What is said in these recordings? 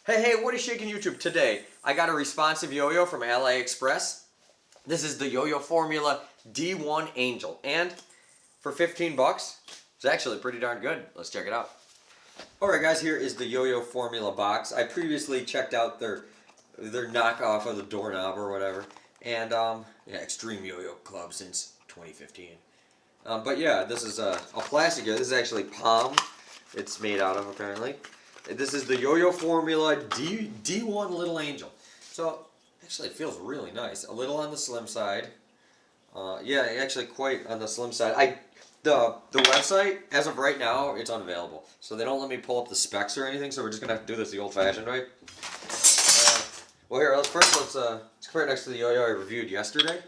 Hey, what is shaking YouTube today? I got a responsive yo-yo from AliExpress. This is the YoYoformula D1 Angel, and for 15 bucks, it's actually pretty darn good. Let's check it out. Alright guys, here is the YoYoformula box. I previously checked out their knockoff of the doorknob or whatever, and yeah, Extreme Yo-Yo Club since 2015. But yeah, this is a plastic yo. This is actually palm. It's made out of apparently. This is the YoYoformula D1 Little Angel. So actually, it feels really nice. A little on the slim side. Yeah, actually quite on the slim side. The website, as of right now, it's unavailable. So they don't let me pull up the specs or anything. So we're just gonna have to do this the old-fashioned way. Well, here let's compare it next to the yo-yo I reviewed yesterday.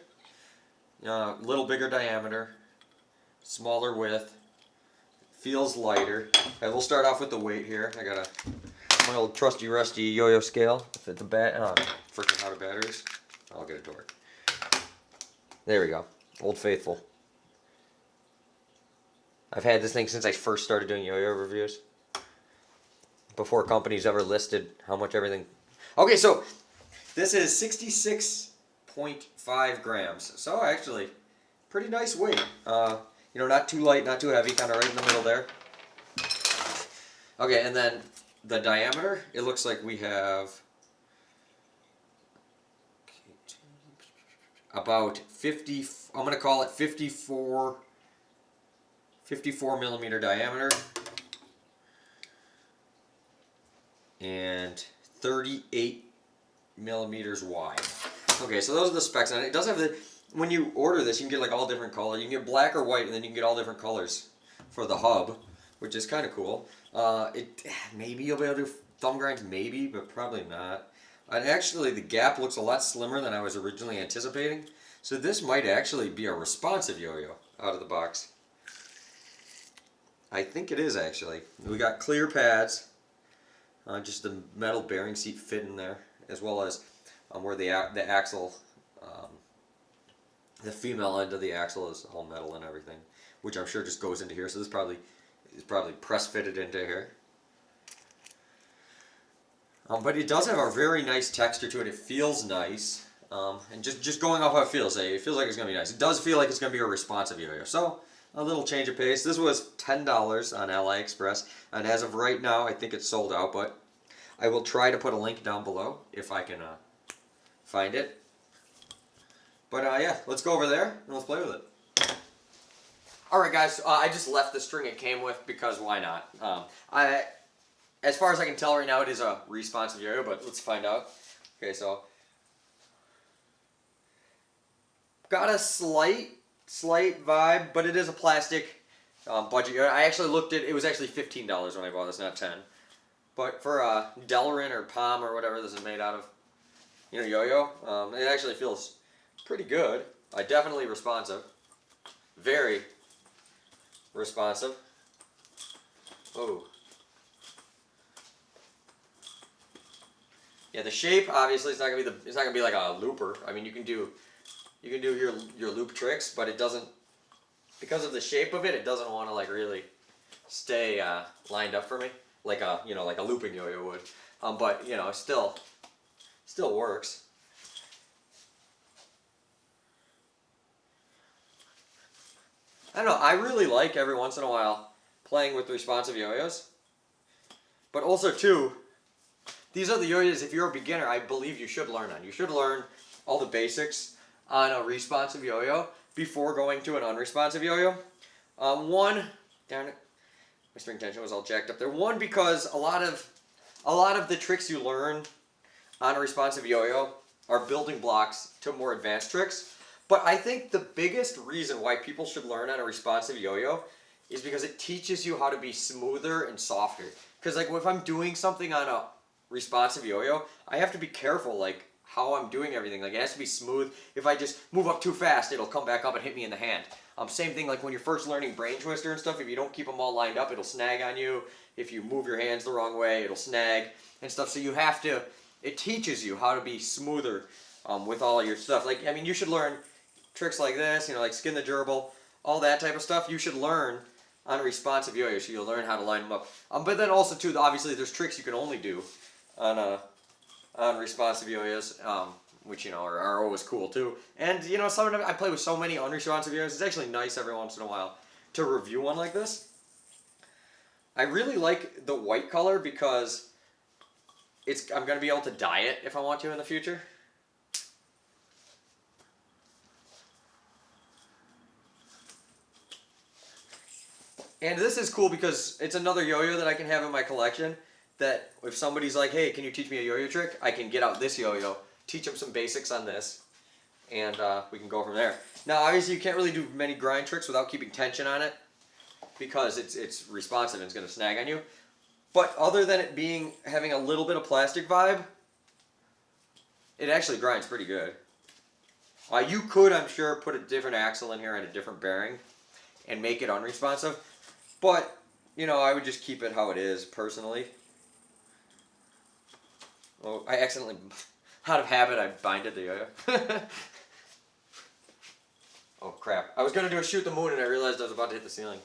Little bigger diameter, smaller width. Feels lighter. Okay, we'll start off with the weight here. I got my old trusty rusty yo-yo scale. If it's a freaking out of batteries, I'll get it to work. There we go. Old faithful. I've had this thing since I first started doing yo-yo reviews. Before companies ever listed how much everything. Okay, so this is 66.5 grams. So actually, pretty nice weight. You know, not too light, not too heavy, kind of right in the middle there. Okay, and then the diameter, it looks like we have about 50, I'm going to call it 54 millimeter diameter and 38 millimeters wide. Okay, so those are the specs on it. It does have the, when you order this, you can get like all different colors. You can get black or white, and then you can get all different colors for the hub, which is kind of cool. Maybe you'll be able to do thumb grinds, maybe, but probably not. And actually, the gap looks a lot slimmer than I was originally anticipating. So this might actually be a responsive yo-yo out of the box. I think it is actually. We got clear pads, just the metal bearing seat fit in there, as well as where the axle. The female end of the axle is all metal and everything, which I'm sure just goes into here. So this is probably press fitted into here. But it does have a very nice texture to it. It feels nice, and just going off how it feels like it's gonna be nice. It does feel like it's gonna be a responsive yo-yo. So a little change of pace. This was $10 on AliExpress, and as of right now, I think it's sold out. But I will try to put a link down below if I can find it. But yeah, let's go over there and let's play with it. Alright guys, I just left the string it came with because why not? As far as I can tell right now, it is a responsive yo-yo, but let's find out. Okay, so got a slight vibe, but it is a plastic budget yo-yo. I actually looked at it was actually $15 when I bought this, not 10. But for Delrin or Palm or whatever this is made out of, you know, yo-yo, it actually feels pretty good. Definitely responsive. Very responsive. Oh. Yeah, the shape obviously it's not gonna be like a looper. I mean, you can do your loop tricks, but it doesn't, because of the shape of it, it doesn't want to like really stay lined up for me like a like a looping yo-yo would. But you know, still works. I don't know, I really like every once in a while playing with responsive yo-yos. But also too, these are the yo-yos, if you're a beginner, I believe you should learn on. You should learn all the basics on a responsive yo-yo before going to an unresponsive yo-yo. Darn it, my string tension was all jacked up there. One, because a lot of the tricks you learn on a responsive yo-yo are building blocks to more advanced tricks. But I think the biggest reason why people should learn on a responsive yo-yo is because it teaches you how to be smoother and softer. Because like if I'm doing something on a responsive yo-yo, I have to be careful like how I'm doing everything. Like it has to be smooth. If I just move up too fast, it'll come back up and hit me in the hand. Same thing like when you're first learning brain twister and stuff, if you don't keep them all lined up, it'll snag on you. If you move your hands the wrong way, it'll snag and stuff. So you have to, it teaches you how to be smoother with all your stuff. Like, I mean, you should learn tricks like this, you know, like skin the gerbil, all that type of stuff. You should learn on responsive yo-yo, so you'll learn how to line them up. But then also too, obviously there's tricks you can only do on responsive yo-yos, which are always cool too. And sometimes I play with so many unresponsive yo-yos. It's actually nice every once in a while to review one like this. I really like the white color because I'm going to be able to dye it if I want to in the future. And this is cool because it's another yo-yo that I can have in my collection that if somebody's like, hey, can you teach me a yo-yo trick? I can get out this yo-yo, teach them some basics on this, and we can go from there. Now, obviously, you can't really do many grind tricks without keeping tension on it because it's responsive and it's going to snag on you. But other than it having a little bit of plastic vibe, it actually grinds pretty good. You could, I'm sure, put a different axle in here and a different bearing and make it unresponsive. But, I would just keep it how it is, personally. Oh, I accidentally, out of habit, I binded the yo-yo. Oh, crap. I was going to do a shoot the moon and I realized I was about to hit the ceiling.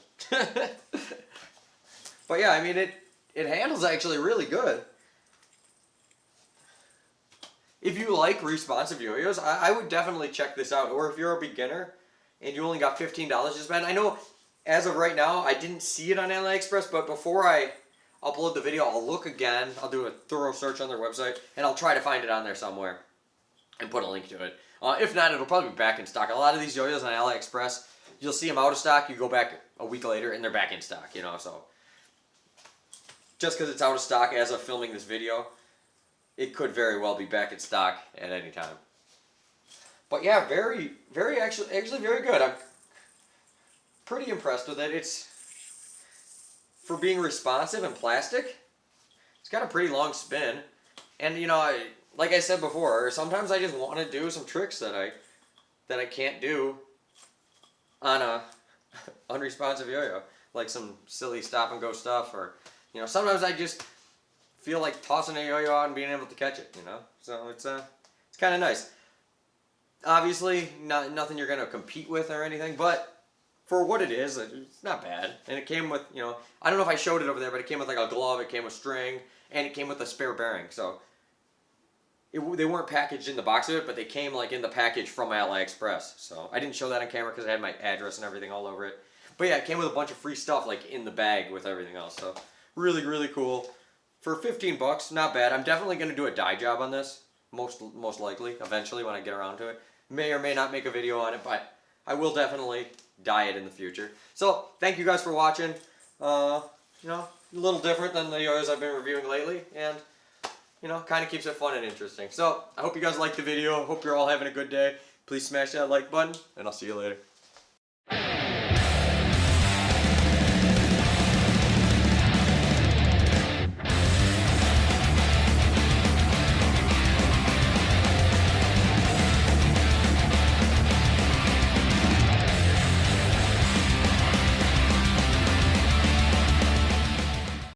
But yeah, I mean, it handles actually really good. If you like responsive yo-yos, I would definitely check this out. Or if you're a beginner and you only got $15 to spend, I know as of right now, I didn't see it on AliExpress, but before I upload the video, I'll look again. I'll do a thorough search on their website, and I'll try to find it on there somewhere and put a link to it. If not, it'll probably be back in stock. A lot of these yo-yos on AliExpress, you'll see them out of stock. You go back a week later, and they're back in stock, so just because it's out of stock as of filming this video, it could very well be back in stock at any time. But yeah, actually very good. I'm pretty impressed with it. For being responsive and plastic, it's got a pretty long spin. And like I said before, sometimes I just want to do some tricks that I can't do on a unresponsive yo-yo, like some silly stop and go stuff, or sometimes I just feel like tossing a yo-yo out and being able to catch it. So it's kind of nice. Obviously, nothing you're gonna compete with or anything, but for what it is, it's not bad. And it came with, I don't know if I showed it over there, but it came with like a glove, it came with string, and it came with a spare bearing. So they weren't packaged in the box of it, but they came like in the package from AliExpress. So I didn't show that on camera because I had my address and everything all over it. But yeah, it came with a bunch of free stuff like in the bag with everything else. So really, really cool. For 15 bucks, not bad. I'm definitely going to do a dye job on this, most likely, eventually when I get around to it. May or may not make a video on it, but I will definitely dye it in the future. So, thank you guys for watching. A little different than the yo-yos I've been reviewing lately, and, kind of keeps it fun and interesting. So, I hope you guys liked the video. Hope you're all having a good day. Please smash that like button, and I'll see you later.